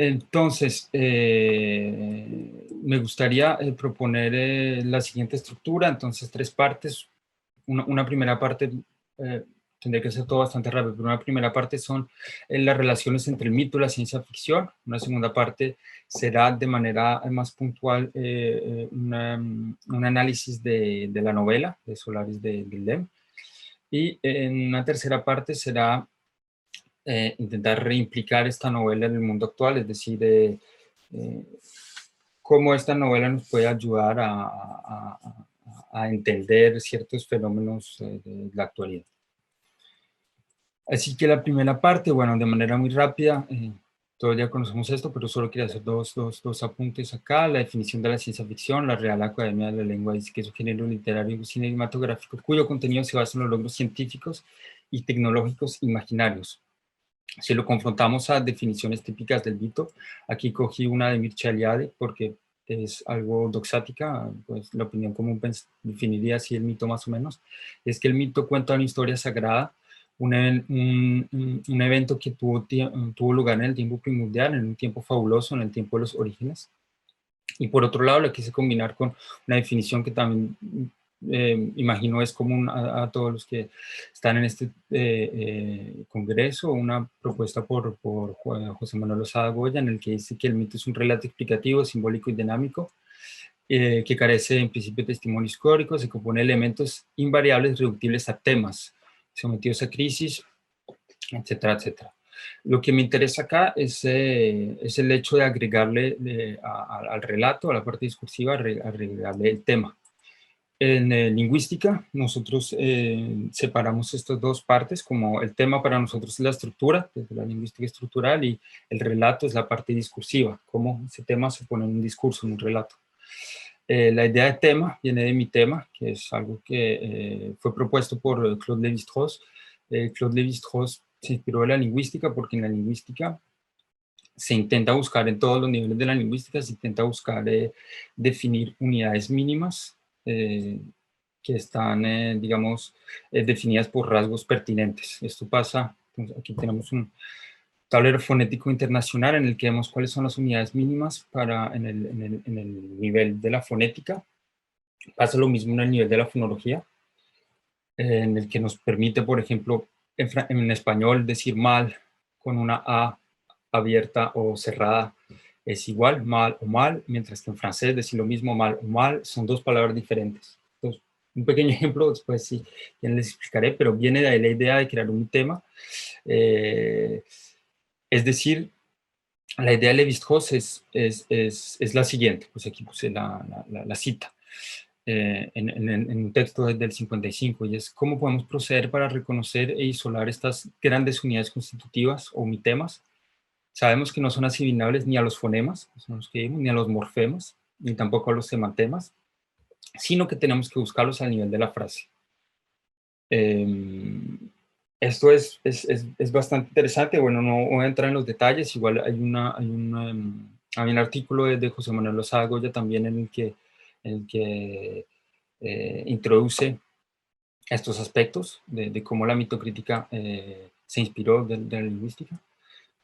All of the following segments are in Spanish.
Entonces, me gustaría proponer la siguiente estructura. Entonces, tres partes. Una primera parte, tendría que ser todo bastante rápido, pero una primera parte son las relaciones entre el mito y la ciencia ficción. Una segunda parte será de manera más puntual un análisis de la novela de Solaris de Guildem. Y en una tercera parte será intentar reimplicar esta novela en el mundo actual, es decir, eh, cómo esta novela nos puede ayudar a entender ciertos fenómenos de la actualidad. Así que la primera parte, bueno, de manera muy rápida, todos ya conocemos esto, pero solo quería hacer dos apuntes acá. La definición de la ciencia ficción. La Real Academia de la Lengua dice que es un género literario y cinematográfico cuyo contenido se basa en los logros científicos y tecnológicos imaginarios. Si lo confrontamos a definiciones típicas del mito, aquí cogí una de Mircea Eliade porque es algo doxática, pues la opinión común definiría así el mito más o menos, es que el mito cuenta una historia sagrada, un evento que tuvo lugar en el tiempo primordial, en un tiempo fabuloso, en el tiempo de los orígenes. Y por otro lado, lo quise combinar con una definición que también imagino es común a todos los que están en este congreso, una propuesta por José Manuel Lozada Goya, en el que dice que el mito es un relato explicativo, simbólico y dinámico, que carece en principio de testimonio histórico, se compone de elementos invariables reductibles a temas, sometidos a crisis, etcétera, etcétera. Lo que me interesa acá es el hecho de agregarle al relato, a la parte discursiva, agregarle el tema. En lingüística, nosotros separamos estas dos partes, como el tema para nosotros es la estructura, desde la lingüística estructural, y el relato es la parte discursiva, cómo ese tema se pone en un discurso, en un relato. La idea de tema viene de mi tema, que es algo que fue propuesto por Claude Lévi-Strauss. Claude Lévi-Strauss se inspiró en la lingüística porque en la lingüística se intenta buscar en todos los niveles de la lingüística, se intenta buscar definir unidades mínimas que están, digamos, definidas por rasgos pertinentes. Esto pasa, pues aquí tenemos un tablero fonético internacional en el que vemos cuáles son las unidades mínimas en el nivel de la fonética. Pasa lo mismo en el nivel de la fonología, en el que nos permite, por ejemplo, en español decir mal con una A abierta o cerrada es igual, mal o mal, mientras que en francés decir lo mismo, mal o mal, son dos palabras diferentes. Entonces, un pequeño ejemplo, después sí, ya les explicaré, pero viene de ahí la idea de crear un tema. Es decir, la idea de Lévi-Strauss es la siguiente, pues aquí puse la cita. En un texto desde el 55, y es cómo podemos proceder para reconocer e isolar estas grandes unidades constitutivas o mitemas. Sabemos que no son asignables ni a los fonemas, son los que vimos, ni a los morfemas, ni tampoco a los sematemas, sino que tenemos que buscarlos al nivel de la frase. Esto es bastante interesante. Bueno, no voy a entrar en los detalles, igual hay un artículo de José Manuel Lozada Goya también en el que introduce estos aspectos de cómo la mitocrítica se inspiró de la lingüística.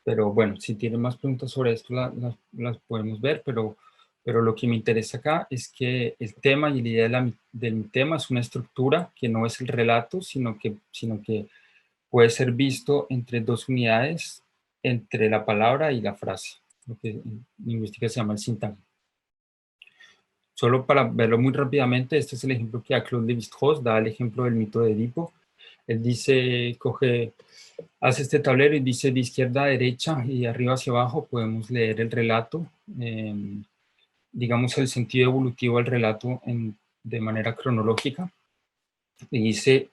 Pero bueno, si tienen más preguntas sobre esto, las podemos ver, pero lo que me interesa acá es que el tema y la idea del tema es una estructura que no es el relato, sino que puede ser visto entre dos unidades, entre la palabra y la frase, lo que en lingüística se llama el sintagma. Solo para verlo muy rápidamente, este es el ejemplo que a Claude Lévi-Strauss da el ejemplo del mito de Edipo. Él dice, hace este tablero y dice de izquierda a derecha y de arriba hacia abajo podemos leer el relato, digamos el sentido evolutivo del relato de manera cronológica. Y dice,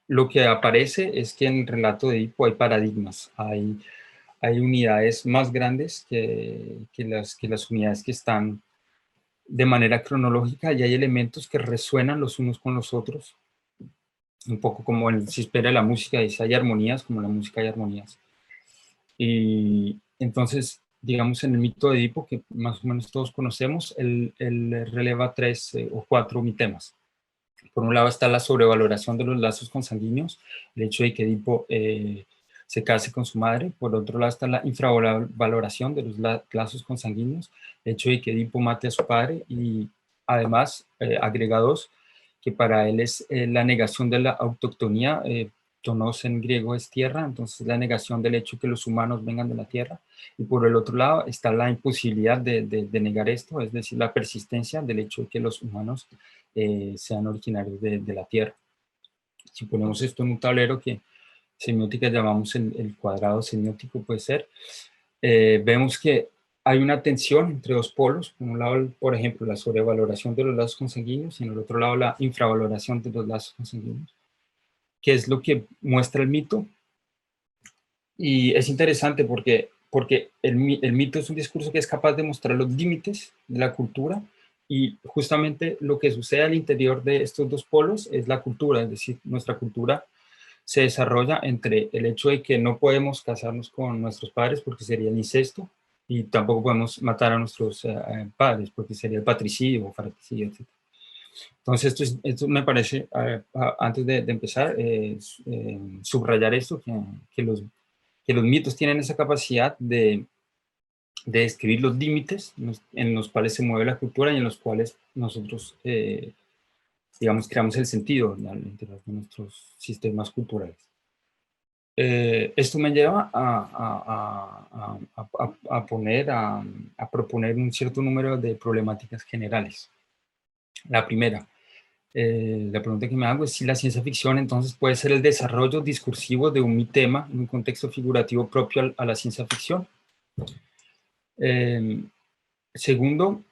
lo que aparece es que en el relato de Edipo hay paradigmas, hay unidades más grandes que las unidades que están de manera cronológica, y hay elementos que resuenan los unos con los otros, un poco como se espera de la música, dice, hay armonías, como en la música hay armonías. Y entonces, digamos, en el mito de Edipo, que más o menos todos conocemos, él releva 3 o 4 mitemas. Por un lado está la sobrevaloración de los lazos consanguíneos, el hecho de que Edipo se case con su madre. Por otro lado está la infravaloración de los lazos consanguíneos, el hecho de que Edipo mate a su padre, y además agrega dos, que para él es la negación de la autoctonía. Tonos en griego es tierra, entonces la negación del hecho que los humanos vengan de la tierra. Y por el otro lado está la imposibilidad de negar esto, es decir, la persistencia del hecho de que los humanos sean originarios de la tierra. Si ponemos esto en un tablero que semiótica llamamos el cuadrado semiótico, puede ser, vemos que hay una tensión entre dos polos. Por un lado, por ejemplo, la sobrevaloración de los lazos consanguíneos, y en el otro lado la infravaloración de los lazos consanguíneos, que es lo que muestra el mito. Y es interesante porque el mito es un discurso que es capaz de mostrar los límites de la cultura, y justamente lo que sucede al interior de estos dos polos es la cultura, es decir, nuestra cultura se desarrolla entre el hecho de que no podemos casarnos con nuestros padres porque sería el incesto, y tampoco podemos matar a nuestros padres porque sería el patricidio o fratricidio, etc. Entonces, esto me parece, antes de empezar, subrayar esto, que los mitos tienen esa capacidad de describir los límites en los cuales se mueve la cultura y en los cuales nosotros, digamos, creamos el sentido al interior de nuestros sistemas culturales. Esto me lleva a proponer un cierto número de problemáticas generales. La primera, la pregunta que me hago es si la ciencia ficción entonces puede ser el desarrollo discursivo de un tema en un contexto figurativo propio a la ciencia ficción. Segundo,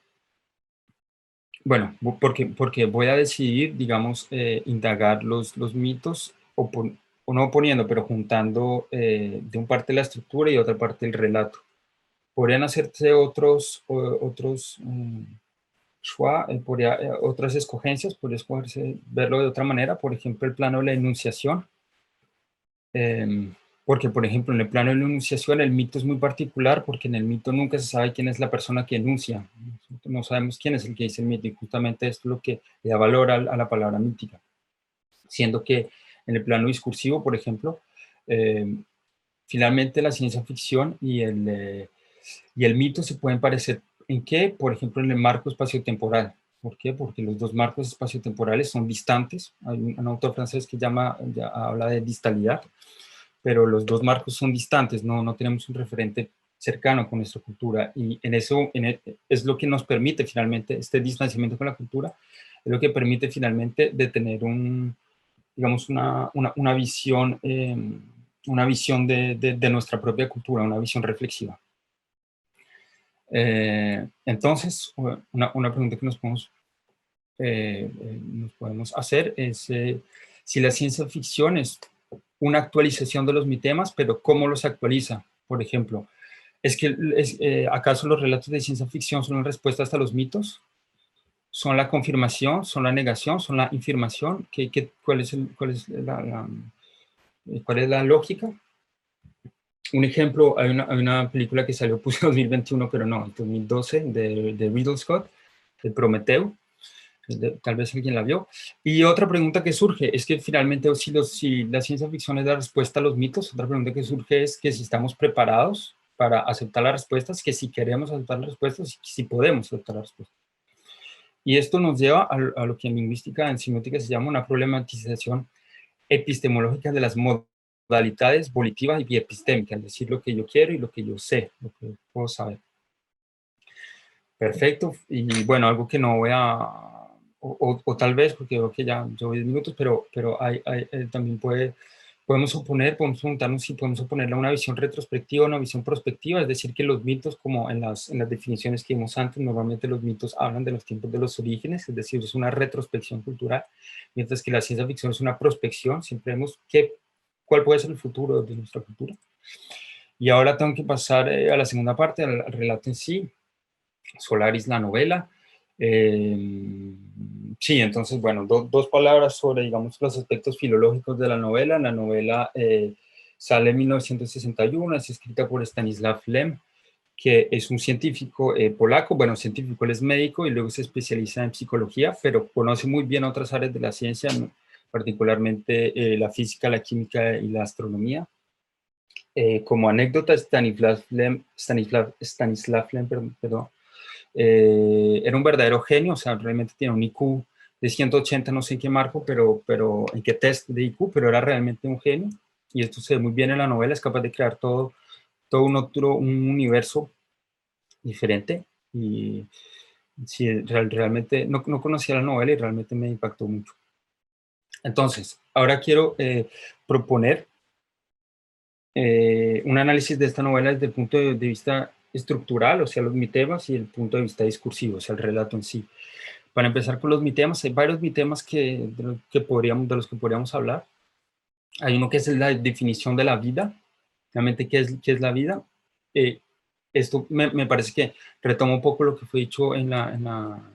bueno, porque voy a decidir, digamos, indagar los mitos, o no oponiendo, pero juntando de una parte la estructura y otra parte el relato. Podrían hacerse otras escogencias, podría escogerse verlo de otra manera, por ejemplo, el plano de la enunciación. Porque, por ejemplo, en el plano de la enunciación el mito es muy particular, porque en el mito nunca se sabe quién es la persona que enuncia. No sabemos quién es el que dice el mito, y justamente esto es lo que le da valor a la palabra mítica. Siendo que en el plano discursivo, por ejemplo, finalmente la ciencia ficción y el mito se pueden parecer en qué, por ejemplo, en el marco espaciotemporal. ¿Por qué? Porque los dos marcos espaciotemporales son distantes. Hay un autor francés que habla de distalidad, pero los dos marcos son distantes, no tenemos un referente cercano con nuestra cultura, y en eso es lo que nos permite finalmente, este distanciamiento con la cultura, es lo que permite finalmente de tener digamos, una visión, de nuestra propia cultura, una visión reflexiva. Entonces, una pregunta que nos podemos hacer es si la ciencia ficción es una actualización de los mitemas, pero ¿cómo los actualiza? Por ejemplo, ¿acaso los relatos de ciencia ficción son una respuesta hasta los mitos? ¿Son la confirmación? ¿Son la negación? ¿Son la infirmación? ¿Cuál es la lógica? Un ejemplo, hay una película que salió, puse 2021, pero no, en 2012, de Ridley Scott, de Prometeo. Tal vez alguien la vio. Y otra pregunta que surge es que finalmente, si la ciencia ficción es la respuesta a los mitos, otra pregunta que surge es que si estamos preparados para aceptar las respuestas, que si queremos aceptar las respuestas, si podemos aceptar las respuestas. Y esto nos lleva a lo que en lingüística, en semiótica, se llama una problematización epistemológica de las modalidades volitivas y epistémicas, es decir, lo que yo quiero y lo que yo sé, lo que puedo saber. Perfecto. Y bueno, algo que no voy a... O tal vez, porque veo que ya llevo 10 minutos, pero también podemos preguntarnos si podemos oponerle a una visión retrospectiva o una visión prospectiva, es decir, que los mitos, como en las definiciones que vimos antes, normalmente los mitos hablan de los tiempos de los orígenes, es decir, es una retrospección cultural, mientras que la ciencia ficción es una prospección, siempre vemos cuál puede ser el futuro de nuestra cultura. Y ahora tengo que pasar a la segunda parte, al relato en sí. Solaris, la novela. Sí, entonces, bueno, dos palabras sobre, digamos, los aspectos filológicos de la novela. La novela sale en 1961, es escrita por Stanislaw Lem, que es un científico polaco. Bueno, científico, él es médico y luego se especializa en psicología, pero conoce muy bien otras áreas de la ciencia, particularmente la física, la química y la astronomía. Como anécdota, Stanislav Lem, perdón, era un verdadero genio, o sea, realmente tiene un IQ de 180, no sé en qué marco, pero en qué test de IQ, pero era realmente un genio, y esto se ve muy bien en la novela, es capaz de crear todo un universo diferente, y sí, realmente no conocía la novela y realmente me impactó mucho. Entonces, ahora quiero proponer un análisis de esta novela desde el punto de vista estructural, o sea, los mitemas, y el punto de vista discursivo, o sea, el relato en sí. Para empezar con los mitemas, hay varios mitemas de los que podríamos hablar. Hay uno que es la definición de la vida, realmente qué es la vida. Eh, Esto me parece que retoma un poco lo que fue dicho en la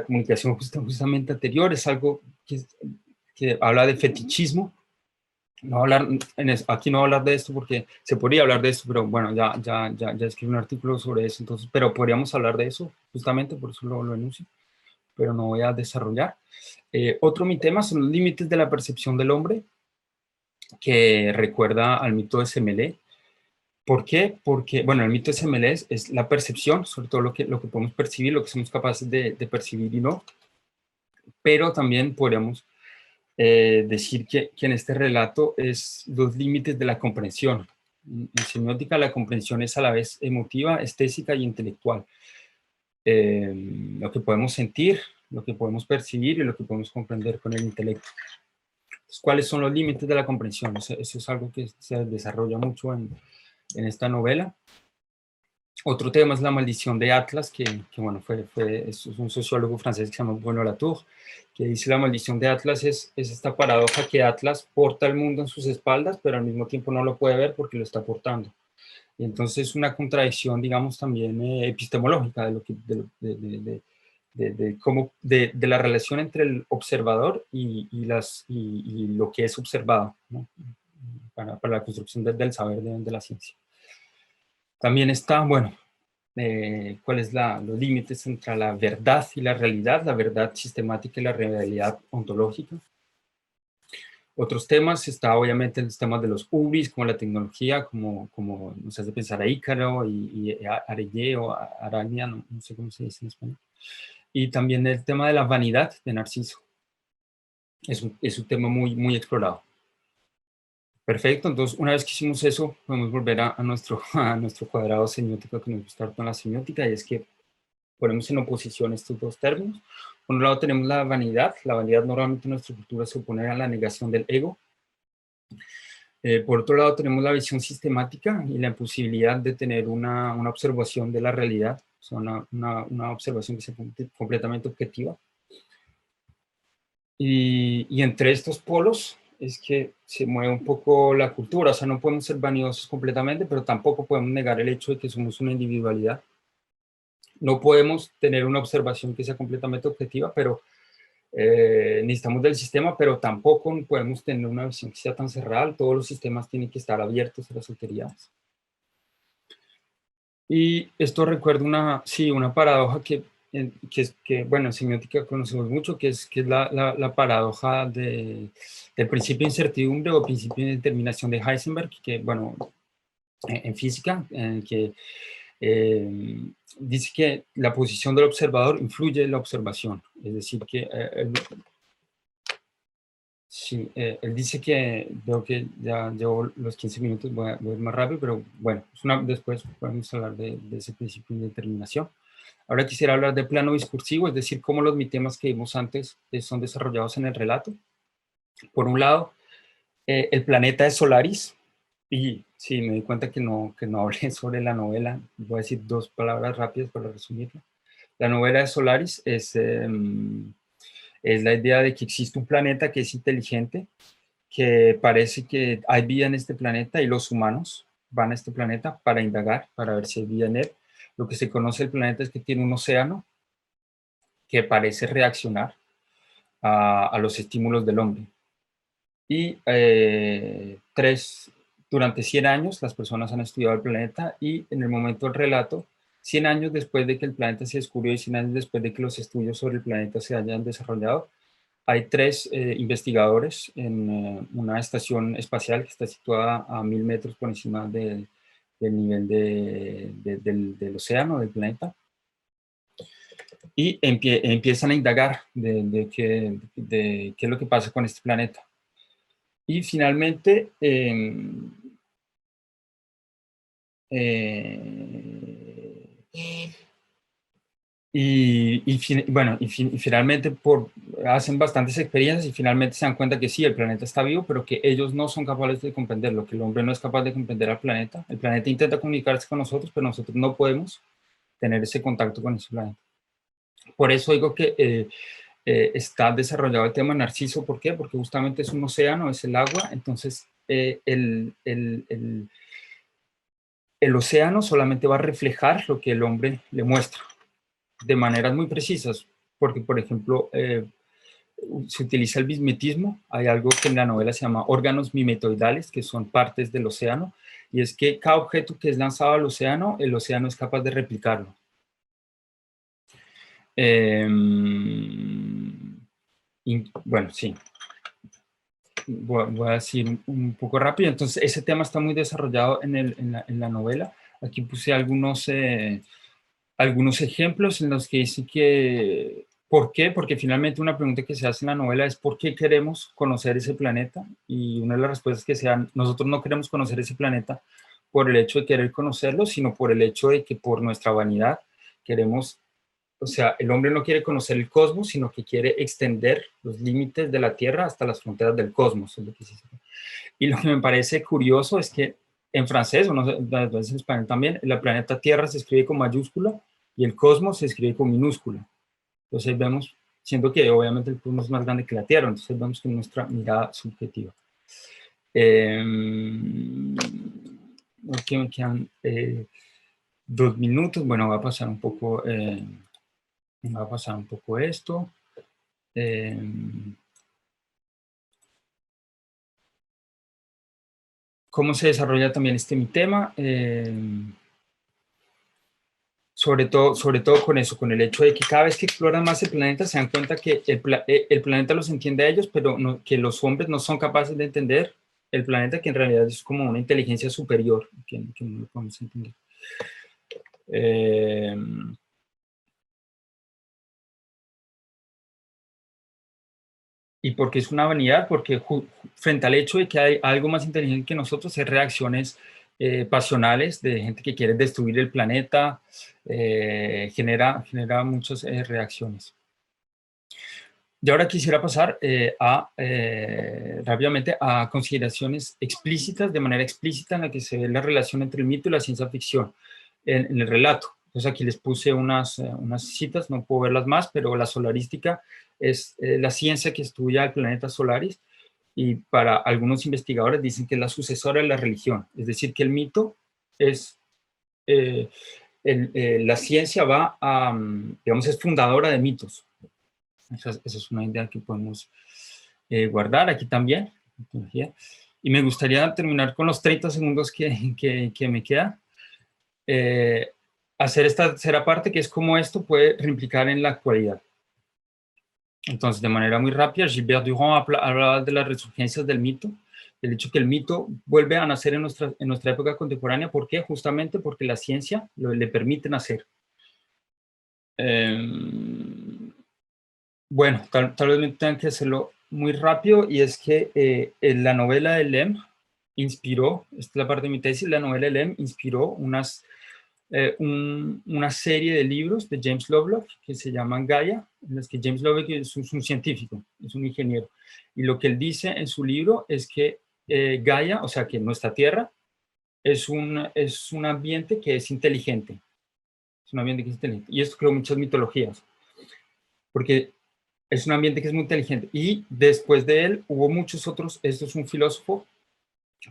comunicación justamente anterior, es algo que habla de fetichismo. No hablar aquí no voy a hablar de esto porque se podría hablar de esto, pero bueno, ya escribí un artículo sobre eso, entonces, pero podríamos hablar de eso, justamente por eso lo enuncio, pero no voy a desarrollar. Otro mi tema son los límites de la percepción del hombre, que recuerda al mito de Semele. ¿Por qué? Porque, bueno, el mito de Semele es la percepción, sobre todo lo que podemos percibir, lo que somos capaces de percibir y no, pero también podríamos decir que en este relato es los límites de la comprensión. En semiótica la comprensión es a la vez emotiva, estética y intelectual. Lo que podemos sentir, lo que podemos percibir y lo que podemos comprender con el intelecto. Entonces, ¿cuáles son los límites de la comprensión? Eso es algo que se desarrolla mucho en esta novela. Otro tema es la maldición de Atlas, que bueno, es un sociólogo francés que se llama Bruno Latour, que dice la maldición de Atlas es esta paradoja que Atlas porta el mundo en sus espaldas, pero al mismo tiempo no lo puede ver porque lo está portando. Y entonces es una contradicción, digamos, también epistemológica de la relación entre el observador y lo que es observado, ¿no? Para la construcción del saber de la ciencia. También está, bueno, cuáles los límites entre la verdad y la realidad, la verdad sistemática y la realidad ontológica. Otros temas, está obviamente los temas de los ubris, como la tecnología, como nos hace pensar a Ícaro y Areye o Araña, no sé cómo se dice en español. Y también el tema de la vanidad de Narciso. Es un tema muy explorado. Perfecto, entonces una vez que hicimos eso, podemos volver a nuestro cuadrado semiótico que nos gusta con la semiótica, y es que ponemos en oposición estos dos términos. Por un lado tenemos la vanidad normalmente en nuestra cultura se opone a la negación del ego. Por otro lado tenemos la visión sistemática y la imposibilidad de tener una observación de la realidad, o sea, una observación que sea completamente objetiva. Y entre estos polos es que se mueve un poco la cultura, o sea, no podemos ser vanidosos completamente, pero tampoco podemos negar el hecho de que somos una individualidad. No podemos tener una observación que sea completamente objetiva, pero necesitamos del sistema, pero tampoco podemos tener una visión que sea tan cerrada. Todos los sistemas tienen que estar abiertos a las alteridades. Y esto recuerda una paradoja bueno, en semiótica conocemos mucho, que es la paradoja del principio de incertidumbre o principio de determinación de Heisenberg, que, bueno, en física, en que dice que la posición del observador influye en la observación. Es decir, que sí, él dice que, veo que ya llevo los 15 minutos, voy a ir más rápido, pero bueno, después podemos hablar de ese principio de determinación. Ahora quisiera hablar de plano discursivo, es decir, cómo los mitemas que vimos antes son desarrollados en el relato. Por un lado, el planeta es Solaris, y sí, me di cuenta que no hablé sobre la novela, voy a decir dos palabras rápidas para resumirla. La novela de Solaris es la idea de que existe un planeta que es inteligente, que parece que hay vida en este planeta y los humanos van a este planeta para indagar, para ver si hay vida en él. Lo que se conoce del planeta es que tiene un océano que parece reaccionar a los estímulos del hombre. Y durante 100 años las personas han estudiado el planeta, y en el momento del relato, 100 años después de que el planeta se descubrió y 100 años después de que los estudios sobre el planeta se hayan desarrollado, Hay tres investigadores en una estación espacial que está situada a 1000 metros por encima del nivel del océano, del planeta, y empiezan a indagar de qué es lo que pasa con este planeta. Y finalmente, y finalmente hacen bastantes experiencias y finalmente se dan cuenta que sí, el planeta está vivo, pero que ellos no son capaces de comprenderlo, que el hombre no es capaz de comprender al planeta. El planeta intenta comunicarse con nosotros, pero nosotros no podemos tener ese contacto con ese planeta. Por eso digo que está desarrollado el tema Narciso. ¿Por qué? Porque justamente es un océano, es el agua. Entonces, el océano solamente va a reflejar lo que el hombre le muestra de maneras muy precisas, porque, por ejemplo, se utiliza el bismetismo. Hay algo que en la novela se llama órganos mimetoidales, que son partes del océano, y es que cada objeto que es lanzado al océano, el océano es capaz de replicarlo. Bueno, sí. Voy a decir un poco rápido. Entonces, ese tema está muy desarrollado en la novela. Aquí puse algunos ejemplos en los que dice que, ¿por qué? Porque finalmente una pregunta que se hace en la novela es ¿por qué queremos conocer ese planeta? Y una de las respuestas que se dan, nosotros no queremos conocer ese planeta por el hecho de querer conocerlo, sino por el hecho de que por nuestra vanidad queremos, o sea, el hombre no quiere conocer el cosmos, sino que quiere extender los límites de la Tierra hasta las fronteras del cosmos. Es lo que se dice. Y lo que me parece curioso es que en francés, o no sé, a veces en español también, el planeta Tierra se escribe con mayúscula y el cosmos se escribe con minúscula. Entonces vemos, siendo que obviamente el cosmos es más grande que la Tierra, entonces vemos que nuestra mirada subjetiva. Aquí me quedan 2 minutos. Bueno, va a pasar un poco, esto. ¿Cómo se desarrolla también mi tema? Sobre todo con eso, con el hecho de que cada vez que exploran más el planeta se dan cuenta que el planeta los entiende a ellos, pero no, que los hombres no son capaces de entender el planeta, que en realidad es como una inteligencia superior, que no lo podemos entender. ¿Y por qué es una vanidad? Porque frente al hecho de que hay algo más inteligente que nosotros, hay reacciones pasionales de gente que quiere destruir el planeta, genera muchas reacciones. Y ahora quisiera pasar rápidamente a consideraciones explícitas, de manera explícita, en la que se ve la relación entre el mito y la ciencia ficción en el relato. Entonces aquí les puse unas citas, no puedo verlas más, pero la solarística es la ciencia que estudia el planeta Solaris, y para algunos investigadores dicen que es la sucesora de la religión, es decir, que el mito es, la ciencia va a, digamos, es fundadora de mitos. Esa es una idea que podemos guardar aquí también. Y me gustaría terminar con los 30 segundos que me queda. Hacer esta tercera parte, que es cómo esto puede reimplicar en la actualidad. Entonces, de manera muy rápida, Gilbert Durand hablaba de las resurgencias del mito, el hecho que el mito vuelve a nacer en nuestra época contemporánea. ¿Por qué? Justamente porque la ciencia le permite nacer. Bueno, tal vez me tengan que hacerlo muy rápido, y es que en la novela de Lem inspiró, esta es la parte de mi tesis, la novela de Lem inspiró una serie de libros de James Lovelock que se llaman Gaia, en los que James Lovelock es un científico, es un ingeniero, y lo que él dice en su libro es que Gaia, o sea que nuestra Tierra, es un ambiente que es inteligente, y esto creó muchas mitologías, porque es un ambiente que es muy inteligente. Y después de él hubo muchos otros. Esto es un filósofo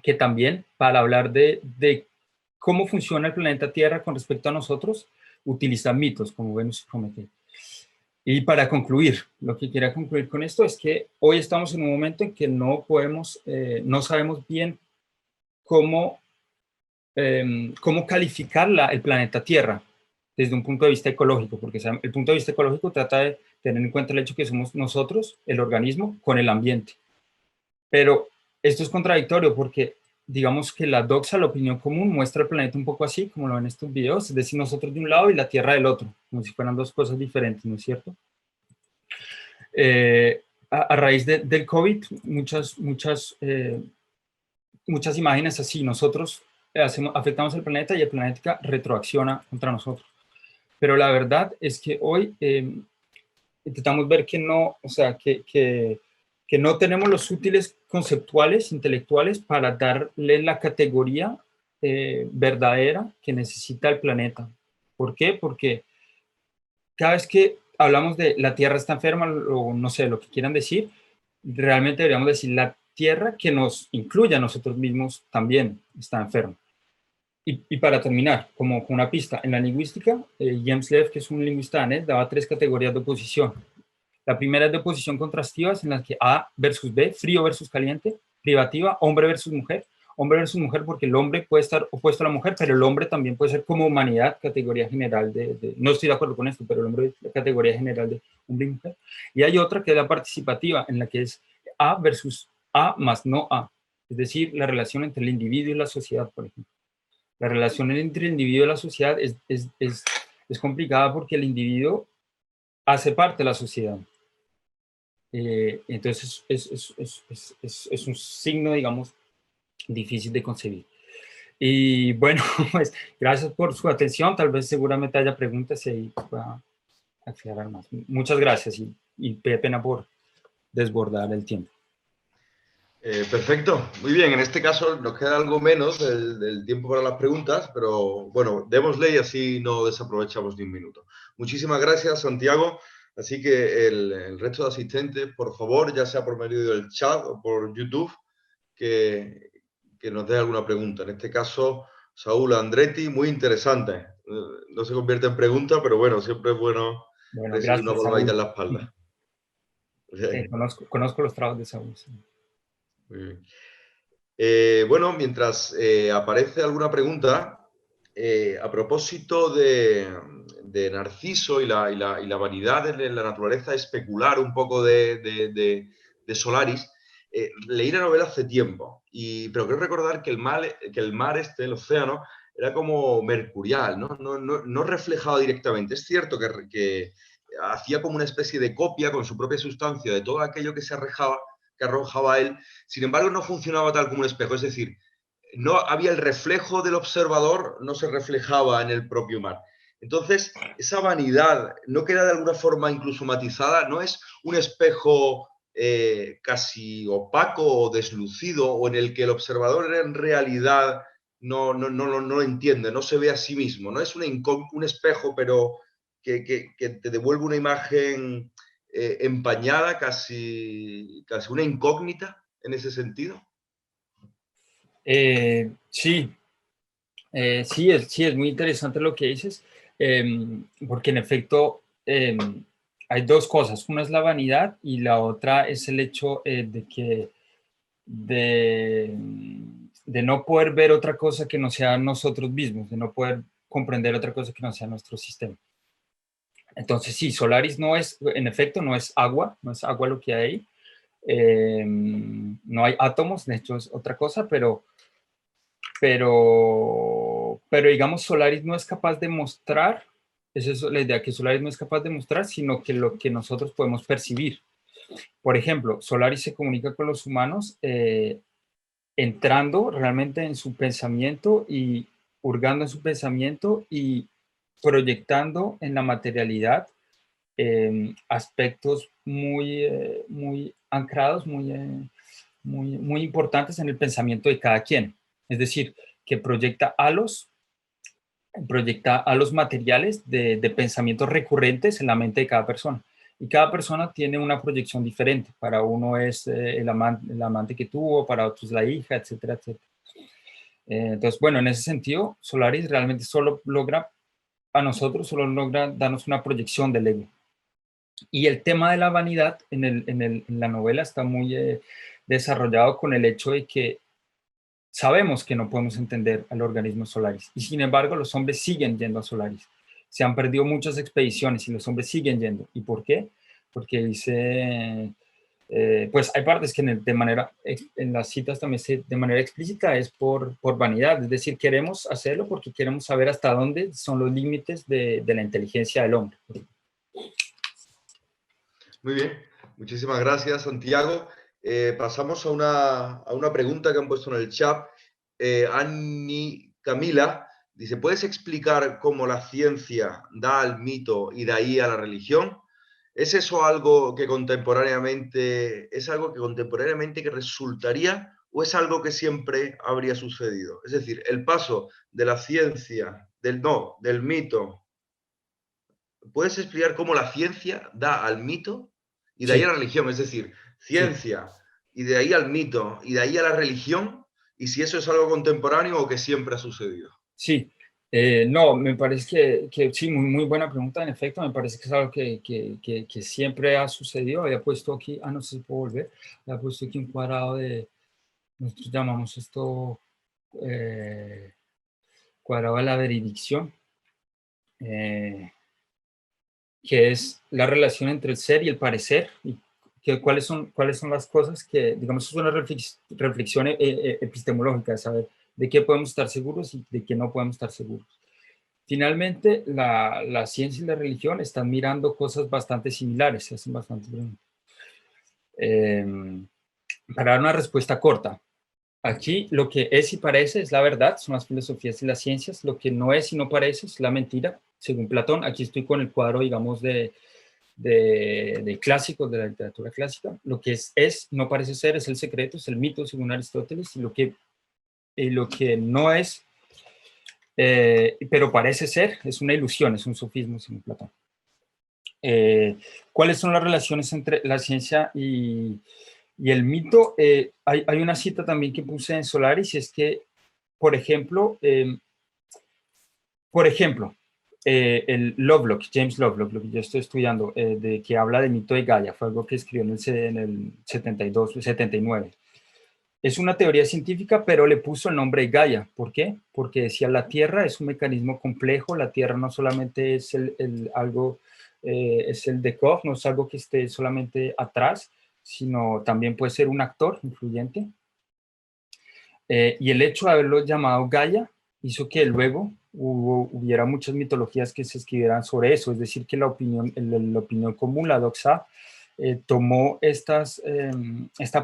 que también, para hablar de cómo funciona el planeta Tierra con respecto a nosotros, utiliza mitos como Venus y Prometeo. Y para concluir, lo que quería concluir con esto es que hoy estamos en un momento en que no sabemos bien cómo calificar el planeta Tierra desde un punto de vista ecológico, porque el punto de vista ecológico trata de tener en cuenta el hecho que somos nosotros, el organismo, con el ambiente. Pero esto es contradictorio porque digamos que la doxa, la opinión común, muestra el planeta un poco así, como lo ven en estos videos, es decir, nosotros de un lado y la Tierra del otro, como si fueran dos cosas diferentes, ¿no es cierto? A raíz del COVID, muchas imágenes así, nosotros afectamos al planeta y el planeta retroacciona contra nosotros. Pero la verdad es que hoy intentamos ver que no, o sea, que no tenemos los útiles conceptuales, intelectuales, para darle la categoría verdadera que necesita el planeta. ¿Por qué? Porque cada vez que hablamos de la Tierra está enferma, o no sé, lo que quieran decir, realmente deberíamos decir la Tierra que nos incluye a nosotros mismos también está enferma. Y para terminar, como una pista, en la lingüística, James Lev, que es un lingüista danés, daba 3 categorías de oposición. La primera es de oposición contrastivas, en las que A versus B, frío versus caliente, privativa, hombre versus mujer porque el hombre puede estar opuesto a la mujer, pero el hombre también puede ser como humanidad, categoría general no estoy de acuerdo con esto, pero el hombre es la categoría general de hombre y mujer. Y hay otra que es la participativa, en la que es A versus A más no A, es decir, la relación entre el individuo y la sociedad, por ejemplo. La relación entre el individuo y la sociedad es complicada porque el individuo hace parte de la sociedad. Entonces es un signo, digamos, difícil de concebir. Y bueno, pues gracias por su atención. Tal vez seguramente haya preguntas y ahí pueda aclarar más. Muchas gracias y pena por desbordar el tiempo. Perfecto, muy bien. En este caso nos queda algo menos del tiempo para las preguntas, pero bueno, démosle y así no desaprovechamos ni un minuto. Muchísimas gracias, Santiago. Así que el resto de asistentes, por favor, ya sea por medio del chat o por YouTube, que nos dé alguna pregunta. En este caso, Saúl Andretti, muy interesante. No se convierte en pregunta, pero bueno, siempre es bueno recibir una Gracias, palmadita Saúl. en la espalda. Conozco los trabajos de Saúl. Sí. Muy bien. Bueno, mientras aparece alguna pregunta, a propósito de Narciso y la vanidad en la naturaleza especular un poco de Solaris, leí la novela hace tiempo, pero creo recordar que el mar el océano, era como mercurial, ¿no? No reflejaba directamente. Es cierto que hacía como una especie de copia con su propia sustancia de todo aquello que arrojaba él. Sin embargo, no funcionaba tal como un espejo, es decir, no había el reflejo del observador, no se reflejaba en el propio mar. Entonces, esa vanidad no queda de alguna forma incluso matizada, no es un espejo casi opaco o deslucido, o en el que el observador en realidad no lo entiende, no se ve a sí mismo, no es un espejo, pero que te devuelve una imagen empañada, casi una incógnita en ese sentido. Sí, sí, es muy interesante lo que dices, porque en efecto hay dos cosas. Una es la vanidad y la otra es el hecho de no poder ver otra cosa que no sea nosotros mismos, de no poder comprender otra cosa que no sea nuestro sistema. Entonces, sí, Solaris no es, en efecto, no es agua lo que hay. No hay átomos, de hecho es otra cosa, pero digamos, Solaris no es capaz de mostrar, esa es la idea, que Solaris no es capaz de mostrar, sino que lo que nosotros podemos percibir. Por ejemplo, Solaris se comunica con los humanos entrando realmente en su pensamiento y hurgando en su pensamiento y proyectando en la materialidad aspectos muy anclados, muy importantes en el pensamiento de cada quien. Es decir, que proyecta halos materiales de pensamientos recurrentes en la mente de cada persona. Y cada persona tiene una proyección diferente. Para uno es el amante que tuvo, para otros la hija, etcétera, etcétera. Entonces, bueno, en ese sentido, Solaris realmente solo logra darnos una proyección del ego. Y el tema de la vanidad en la novela está muy desarrollado con el hecho de que sabemos que no podemos entender al organismo Solaris y sin embargo los hombres siguen yendo a Solaris. Se han perdido muchas expediciones y los hombres siguen yendo. ¿Y por qué? porque dice, pues hay partes que en las citas también de manera explícita es por vanidad, es decir, queremos hacerlo porque queremos saber hasta dónde son los límites de la inteligencia del hombre. Muy bien, muchísimas gracias, Santiago. Pasamos a una pregunta que han puesto en el chat. Annie Camila dice, ¿puedes explicar cómo la ciencia da al mito y de ahí a la religión? ¿Es eso algo que contemporáneamente que resultaría o es algo que siempre habría sucedido? Es decir, el paso de la ciencia, del mito. ¿Puedes explicar cómo la ciencia da al mito y de ahí a Sí, la religión? Es decir, sí, ciencia y de ahí al mito y de ahí a la religión, y si eso es algo contemporáneo o que siempre ha sucedido. sí. No, me parece que sí, muy buena pregunta. En efecto, me parece que es algo que siempre ha sucedido. Había puesto aquí, no sé si puedo volver, había puesto aquí un cuadrado nosotros llamamos esto cuadrado de la veredicción, que es la relación entre el ser y el parecer, y cuáles son las cosas que, digamos, es una reflexión epistemológica, de saber de qué podemos estar seguros y de qué no podemos estar seguros. Finalmente, la ciencia y la religión están mirando cosas bastante similares, se hacen bastante preguntas. Para dar una respuesta corta, aquí lo que es y parece es la verdad, son las filosofías y las ciencias, lo que no es y no parece es la mentira, según Platón. Aquí estoy con el cuadro, digamos, de clásicos, de la literatura clásica. Lo que es, no parece ser, es el secreto, es el mito, según Aristóteles, y lo que no es, pero parece ser, es una ilusión, es un sofismo, según Platón. ¿Cuáles son las relaciones entre la ciencia y el mito? Hay una cita también que puse en Solaris, y es que, por ejemplo, el Lovelock, James Lovelock, lo que yo estoy estudiando, de que habla del mito de Gaia, fue algo que escribió en el 72, 79. Es una teoría científica, pero le puso el nombre de Gaia. ¿Por qué? Porque decía la Tierra es un mecanismo complejo, la Tierra no solamente es algo, es el decor, no es algo que esté solamente atrás, sino también puede ser un actor influyente. Y el hecho de haberlo llamado Gaia hizo que luego hubiera muchas mitologías que se escribieran sobre eso, es decir, que la opinión común, la doxa, tomó esta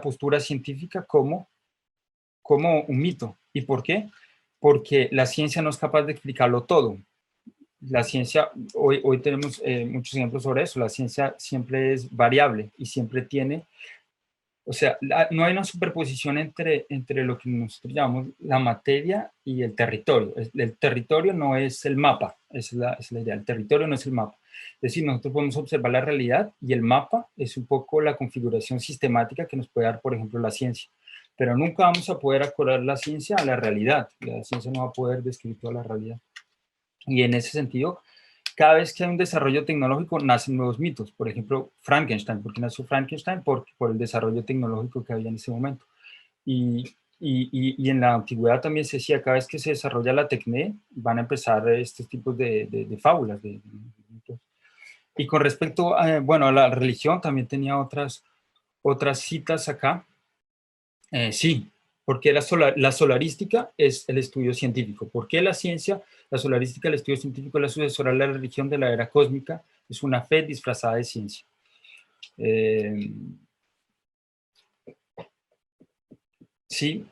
postura científica como un mito. ¿Y por qué? Porque la ciencia no es capaz de explicarlo todo. La ciencia, hoy tenemos muchos ejemplos sobre eso, la ciencia siempre es variable y siempre tiene, o sea, no hay una superposición entre lo que nosotros llamamos la materia y el territorio. El territorio no es el mapa, es la idea, el territorio no es el mapa. Es decir, nosotros podemos observar la realidad y el mapa es un poco la configuración sistemática que nos puede dar, por ejemplo, la ciencia. Pero nunca vamos a poder acordar la ciencia a la realidad. La ciencia no va a poder describir toda la realidad. Y en ese sentido, cada vez que hay un desarrollo tecnológico, nacen nuevos mitos. Por ejemplo, Frankenstein. ¿Por qué nació Frankenstein? Por el desarrollo tecnológico que había en ese momento. Y en la antigüedad también se decía, cada vez que se desarrolla la tecné, van a empezar estos tipos de fábulas. Y con respecto bueno, a la religión, también tenía otras citas acá. Sí, porque la solarística es el estudio científico. ¿Por qué la ciencia? La solarística, el estudio científico, es la sucesora de la religión de la era cósmica, es una fe disfrazada de ciencia. Sí,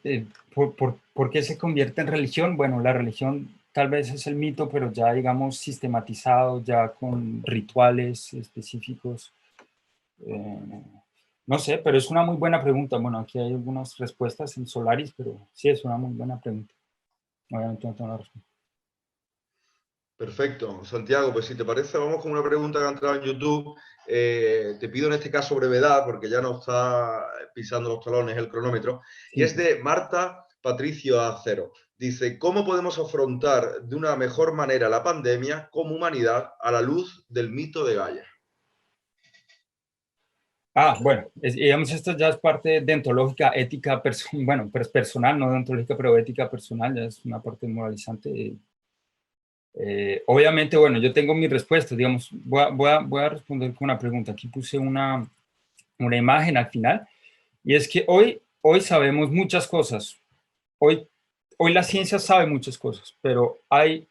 ¿por qué se convierte en religión? Bueno, la religión tal vez es el mito, pero ya, digamos, sistematizado, ya con rituales específicos. No sé, pero es una muy buena pregunta. Bueno, aquí hay algunas respuestas en Solaris, pero sí es una muy buena pregunta. Obviamente no tengo la respuesta. Perfecto, Santiago, pues si te parece, vamos con una pregunta que ha entrado en YouTube. Te pido en este caso brevedad, porque ya nos está pisando los talones el cronómetro, y Sí. es de Marta Patricio Acero. Dice, ¿cómo podemos afrontar de una mejor manera la pandemia como humanidad a la luz del mito de Gaia? Bueno, digamos, esto ya es parte deontológica, ética, bueno, pero es personal, no deontológica, pero ética personal, ya es una parte moralizante. Obviamente, bueno, yo tengo mis respuestas, digamos, voy a responder con una pregunta. Aquí puse una imagen al final, y es que hoy sabemos muchas cosas. Hoy la ciencia sabe muchas cosas, pero hay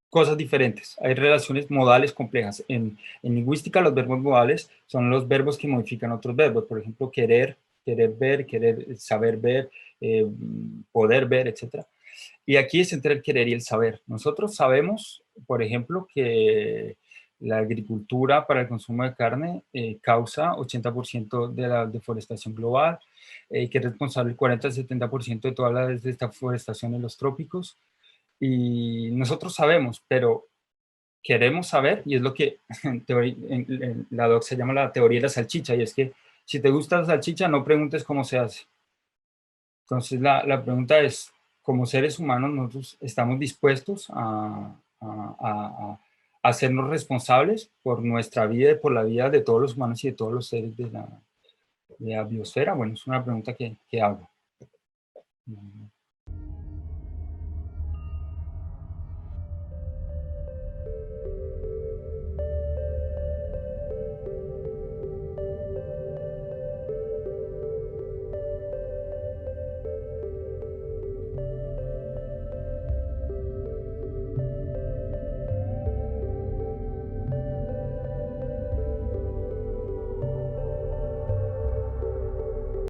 cosas diferentes. Hay relaciones modales complejas. En lingüística, los verbos modales son los verbos que modifican otros verbos. Por ejemplo, querer, querer ver, querer saber ver, eh, poder ver, etc. Y aquí es entre el querer y el saber. Nosotros sabemos, por ejemplo, que la agricultura para el consumo de carne causa 80% de la deforestación global, que es responsable del 40 al 70% de toda la deforestación en los trópicos. Y nosotros sabemos, pero queremos saber, y es lo que en la doc se llama la teoría de la salchicha, y es que si te gusta la salchicha, no preguntes cómo se hace. Entonces la pregunta es, como seres humanos, nosotros estamos dispuestos a hacernos responsables por nuestra vida y por la vida de todos los humanos y de todos los seres de la biosfera. Bueno, es una pregunta que hago.